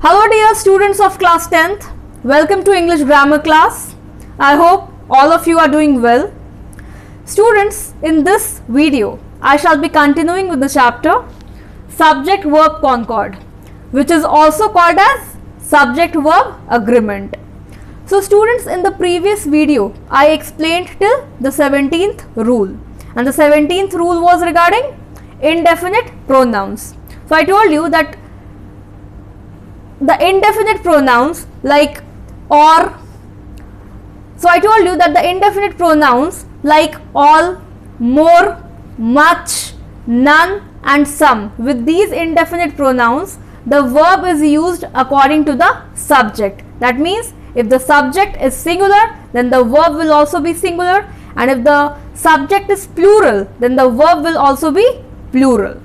Hello dear students of class 10th, welcome to English grammar class. I hope all of you are doing well. Students, in this video, I shall be continuing with the chapter Subject Verb Concord, which is also called as Subject Verb Agreement. So students, in the previous video, I explained till the 17th rule, and the 17th rule was regarding indefinite pronouns. So I told you that the indefinite pronouns like or, all, more, much, none and some, with these indefinite pronouns the verb is used according to the subject. That means if the subject is singular, then the verb will also be singular, and if the subject is plural, then the verb will also be plural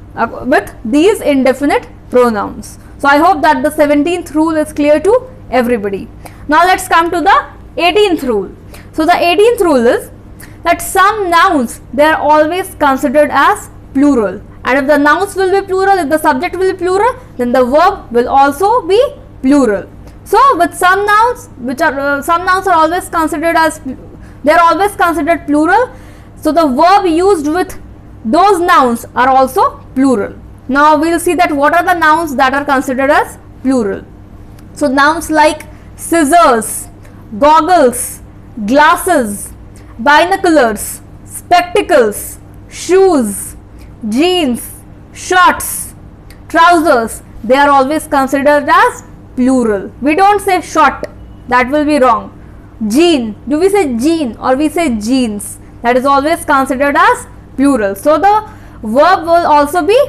with these indefinite pronouns. So I hope that the 17th rule is clear to everybody. Now let's come to the 18th rule. So the 18th rule is that some nouns, they are always considered as plural, and if the nouns will be plural, if the subject will be plural, then the verb will also be plural. So with some nouns, some nouns are always considered as, they are always considered plural. So the verb used with those nouns are also plural. Now we will see that what are the nouns that are considered as plural. So nouns like scissors, goggles, glasses, binoculars, spectacles, shoes, jeans, shorts, trousers, they are always considered as plural. We don't say short, that will be wrong. Jean, do we say jean or we say jeans? That is always considered as plural. So the verb will also be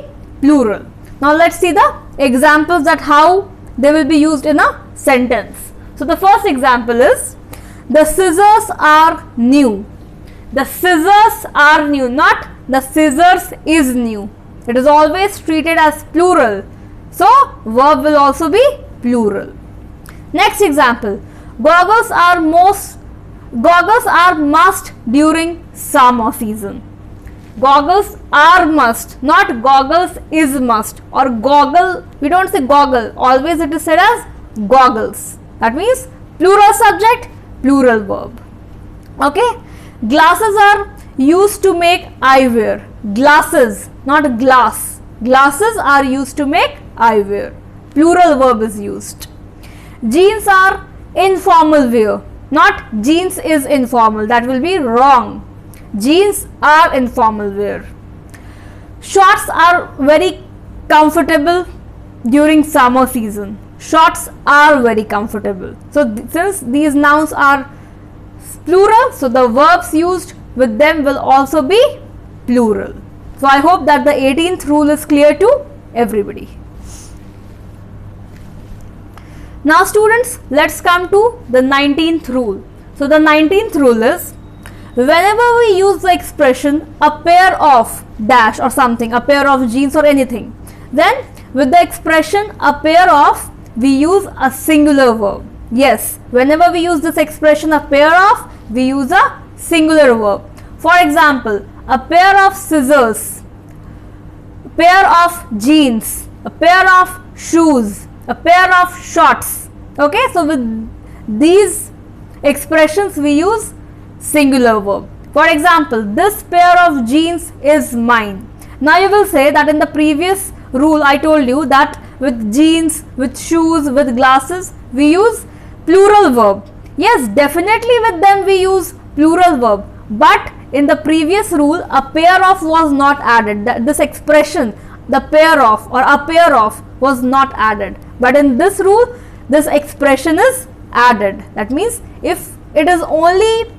plural. Now let's see the examples that how they will be used in a sentence. So the first example is, the scissors are new. The scissors are new, not the scissors is new. It is always treated as plural. So verb will also be plural. Next example, goggles are must during summer season. Goggles are must, not goggles is must, or goggle, we don't say goggle, always it is said as goggles. That means plural subject, plural verb. Okay. Glasses are used to make eyewear. Glasses, not glass. Glasses are used to make eyewear. Plural verb is used. Jeans are informal wear, not jeans is informal, that will be wrong. Jeans are informal wear. Shorts are very comfortable during summer season. Shorts are very comfortable. So since these nouns are plural, so the verbs used with them will also be plural. So I hope that the 18th rule is clear to everybody. Now students, let's come to the 19th rule. So the 19th rule is, whenever we use the expression a pair of dash or something, a pair of jeans or anything, then with the expression a pair of, we use a singular verb. Yes, whenever we use this expression a pair of, we use a singular verb. For example, a pair of scissors, a pair of jeans, a pair of shoes, a pair of shorts. Okay, so with these expressions we use singular verb. For example, this pair of jeans is mine. Now you will say that in the previous rule I told you that with jeans, with shoes, with glasses we use plural verb. Yes, definitely with them we use plural verb, but in the previous rule a pair of was not added. This expression, the pair of or a pair of, was not added, but in this rule this expression is added. That means if it is only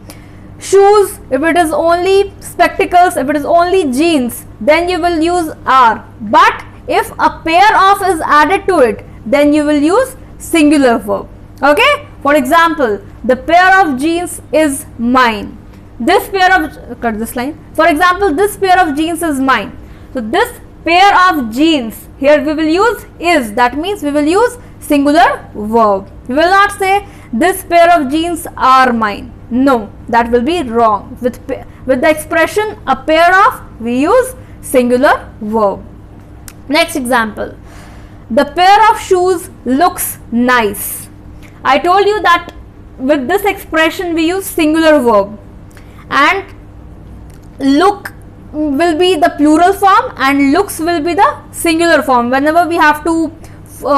shoes, if it is only spectacles, if it is only jeans, then you will use are, but if a pair of is added to it, then you will use singular verb. Okay, for example, the pair of jeans is mine. This pair of, cut this line, for example, this pair of jeans is mine. So this pair of jeans, here we will use is, that means we will use singular verb. We will not say this pair of jeans are mine. No, that will be wrong. With the expression a pair of, we use singular verb. Next example, the pair of shoes looks nice. I told you that with this expression we use singular verb, and look will be the plural form and looks will be the singular form. Whenever we have to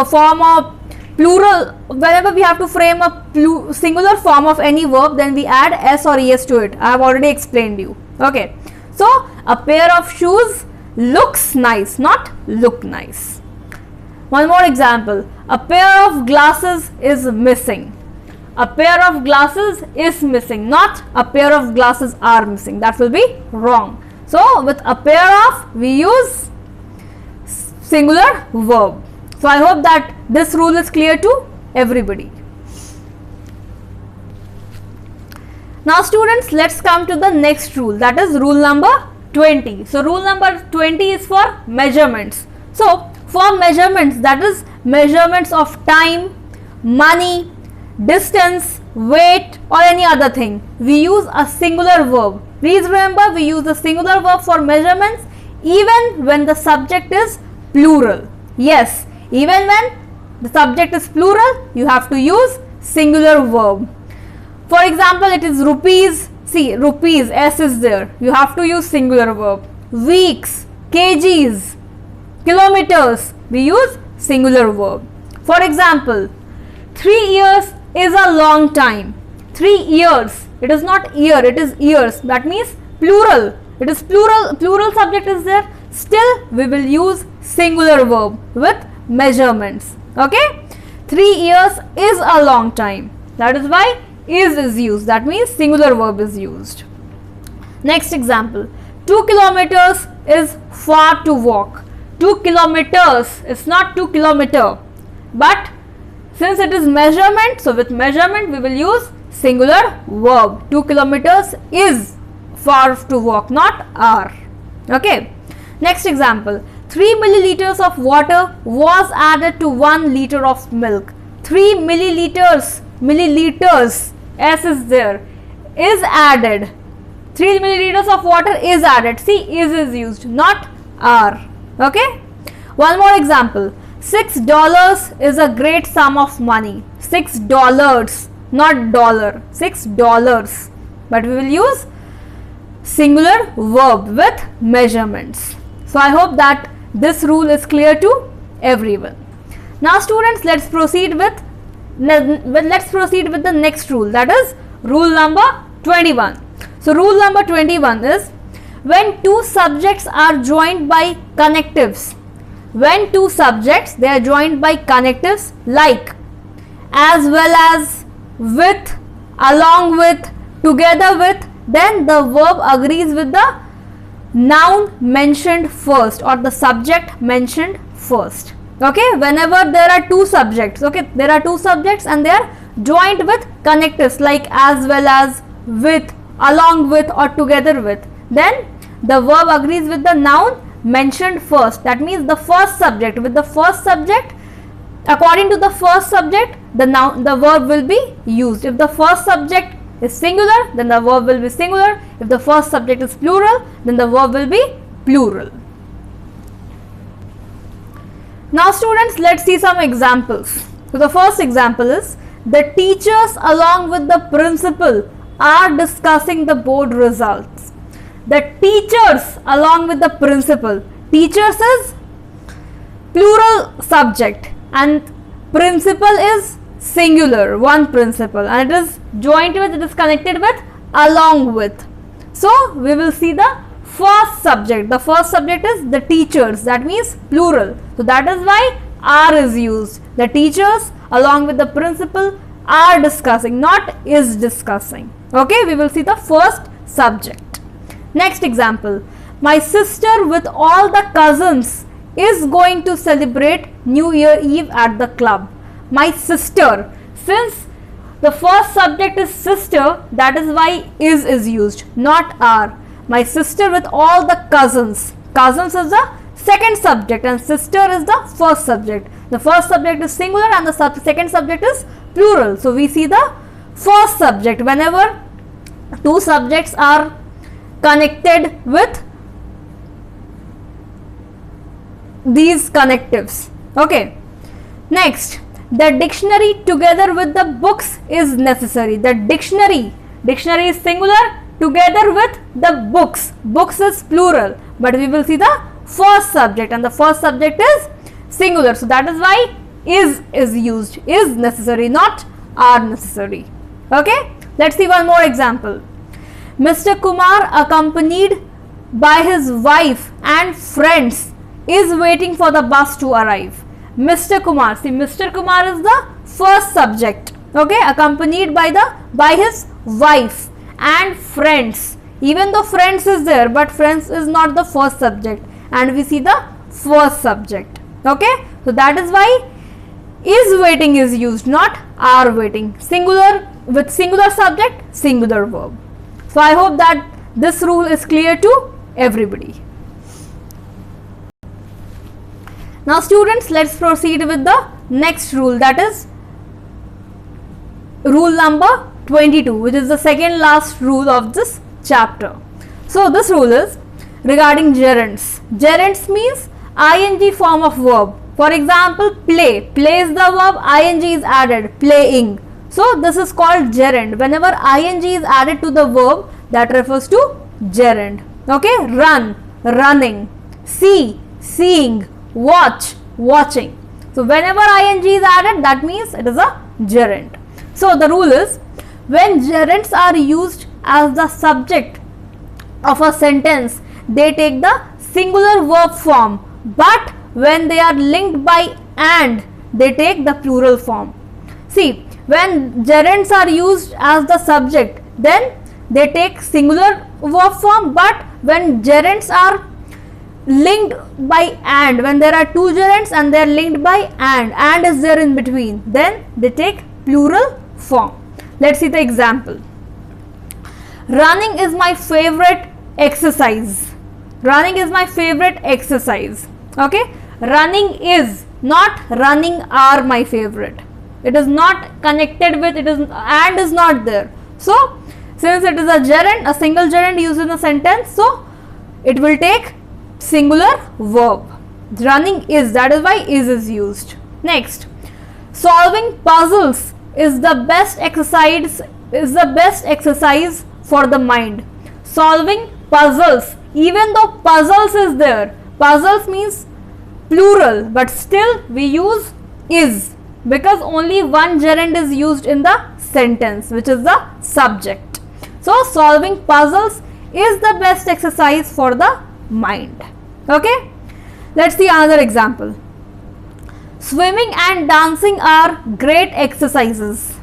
form a plural, whenever we have to frame a singular form of any verb, then we add s or es to it. I have already explained you. Okay, so a pair of shoes looks nice, not look nice. One more example, a pair of glasses is missing. A pair of glasses is missing, not a pair of glasses are missing. That will be wrong. So with a pair of, we use singular verb. So I hope that this rule is clear to everybody. Now students, let's come to the next rule, that is rule number 20. So rule number 20 is for measurements. So for measurements, that is measurements of time, money, distance, weight or any other thing, we use a singular verb. Please remember, we use a singular verb for measurements even when the subject is plural. Yes, even when the subject is plural, you have to use singular verb. For example, it is rupees. See, rupees, s is there. You have to use singular verb. Weeks, kgs, kilometers, we use singular verb. For example, 3 years is a long time. 3 years, it is not year, it is years. That means plural. It is plural subject is there. Still, we will use singular verb with measurements. Okay, 3 years is a long time. That is why is used. That means singular verb is used. Next example, 2 kilometers is far to walk. 2 kilometers is not 2 kilometer, but since it is measurement, so with measurement we will use singular verb. 2 kilometers is far to walk, not are. Okay. Next example, 3 milliliters of water was added to 1 liter of milk. 3 milliliters, s is there, is added. 3 milliliters of water is added. See, is used, not are. Okay. One more example, $6 is a great sum of money. $6, not dollar, $6. But we will use singular verb with measurements. So I hope that this rule is clear to everyone. Now students, let's proceed with the next rule, that is rule number 21. So rule number 21 is when two subjects are joined by connectives. When two subjects, they are joined by connectives like, as well as, with, along with, together with, then the verb agrees with the noun mentioned first or the subject mentioned first. Okay, whenever there are two subjects, okay, there are two subjects and they are joined with connectives like as well as, with, along with or together with, then the verb agrees with the noun mentioned first. That means the first subject, with the first subject, according to the first subject, the verb will be used. If the first subject is singular, then the verb will be singular. If the first subject is plural, then the verb will be plural. Now students, let's see some examples. So the first example is, the teachers along with the principal are discussing the board results. The teachers along with the principal. Teachers is plural subject and principal is singular, one principal, and it is joined with, it is connected with, along with. So we will see the first subject. The first subject is the teachers, that means plural. So that is why are is used. The teachers along with the principal are discussing, not is discussing. Okay, we will see the first subject. Next example, my sister with all the cousins is going to celebrate New Year Eve at the club. My sister, since the first subject is sister, that is why is used, not are. My sister with all the cousins. Cousins is the second subject and sister is the first subject. The first subject is singular and the second subject is plural. So we see the first subject whenever two subjects are connected with these connectives. Okay, Next, the dictionary together with the books is necessary. The dictionary is singular together with the books is plural, but we will see the first subject, and the first subject is singular, so that is why is used. Is necessary, not are necessary. Okay, let's see one more example. Mr. Kumar, accompanied by his wife and friends, is waiting for the bus to arrive. Mr. Kumar, see, Mr. Kumar is the first subject, okay, accompanied by his wife and friends. Even though friends is there, but friends is not the first subject, and we see the first subject. Okay, so that is why is waiting is used, not are waiting. Singular with singular subject, singular verb. So I hope that this rule is clear to everybody. Now students, let's proceed with the next rule, that is rule number 22, which is the second last rule of this chapter. So this rule is regarding gerunds. Gerunds means ing form of verb. For example, play. Play is the verb, ing is added, playing. So this is called gerund. Whenever ing is added to the verb, that refers to gerund. Okay, run, running, see, seeing, watch, watching. So whenever ing is added, that means it is a gerund. So the rule is, when gerunds are used as the subject of a sentence, they take the singular verb form, but when they are linked by and, they take the plural form. See, when gerunds are used as the subject, then they take singular verb form, but when gerunds are linked by and, when there are two gerunds and they are linked by and is there in between, then they take plural form. Let's see the example. Running is my favorite exercise. Running is my favorite exercise. Okay, running is, not running are my favorite. It is not connected with, it is, and is not there. So since it is a gerund, a single gerund used in a sentence, so it will take singular verb. Running is, that is why is used. Next, solving puzzles is the best exercise for the mind. Solving puzzles, even though puzzles is there, puzzles means plural, but still we use is, because only one gerund is used in the sentence, which is the subject. So solving puzzles is the best exercise for the mind. Okay, let's see another example. Swimming and dancing are great exercises.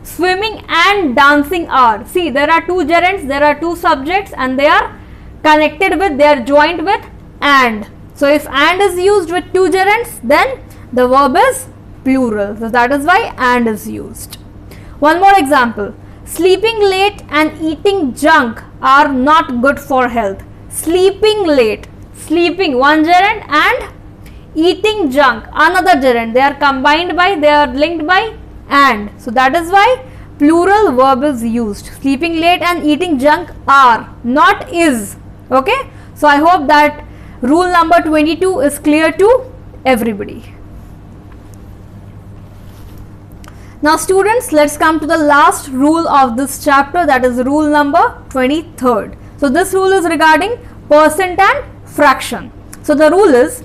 Swimming and dancing are, see, there are two gerunds, there are two subjects, and they are connected with, they are joined with and. So if and is used with two gerunds, then the verb is plural. So that is why and is used. One more example. Sleeping late and eating junk are not good for health. Sleeping late, sleeping one gerund, and eating junk another gerund. They are combined by, they are linked by and. So that is why plural verb is used. Sleeping late and eating junk are, not is. Okay. So I hope that rule number 22 is clear to everybody. Now students, let's come to the last rule of this chapter, that is rule number 23rd. So this rule is regarding percent and fraction. So the rule is,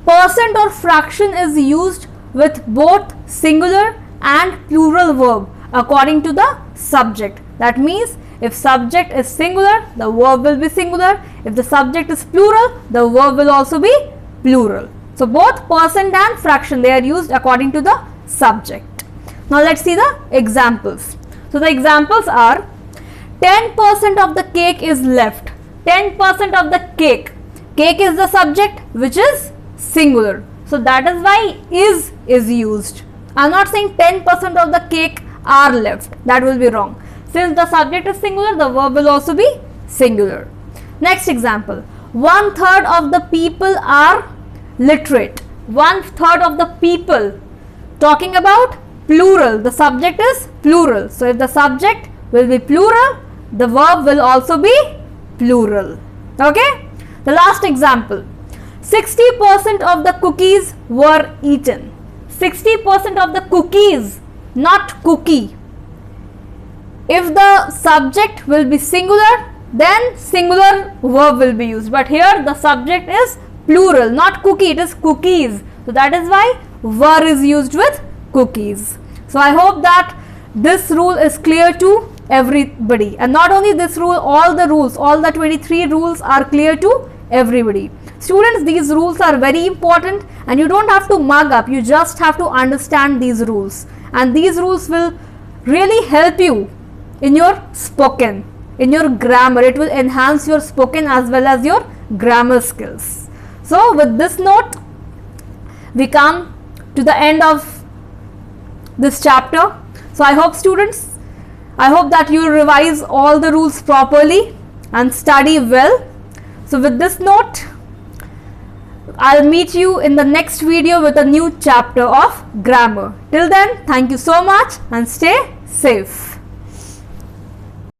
percent or fraction is used with both singular and plural verb according to the subject. That means if subject is singular, the verb will be singular. If the subject is plural, the verb will also be plural. So both percent and fraction, they are used according to the subject. Now let's see the examples. So the examples are, 10% of the cake is left. 10% of the cake. Cake is the subject, which is singular. So that is why is used. I am not saying 10% of the cake are left. That will be wrong. Since the subject is singular, the verb will also be singular. Next example. 1/3 of the people are literate. 1/3 of the people. Talking about plural. The subject is plural. So if the subject will be plural, the verb will also be plural. Okay. The last example. 60% of the cookies were eaten. 60% of the cookies, not cookie. If the subject will be singular, then singular verb will be used. But here the subject is plural, not cookie, it is cookies. So that is why were is used with cookies. So I hope that this rule is clear to everybody. And not only this rule, all the rules, all the 23 rules are clear to everybody. Students, these rules are very important and you don't have to mug up, you just have to understand these rules. And these rules will really help you in your spoken, in your grammar. It will enhance your spoken as well as your grammar skills. So with this note, we come to the end of this chapter. So I hope students, I hope that you revise all the rules properly and study well. So with this note, I'll meet you in the next video with a new chapter of grammar. Till then, thank you so much and stay safe.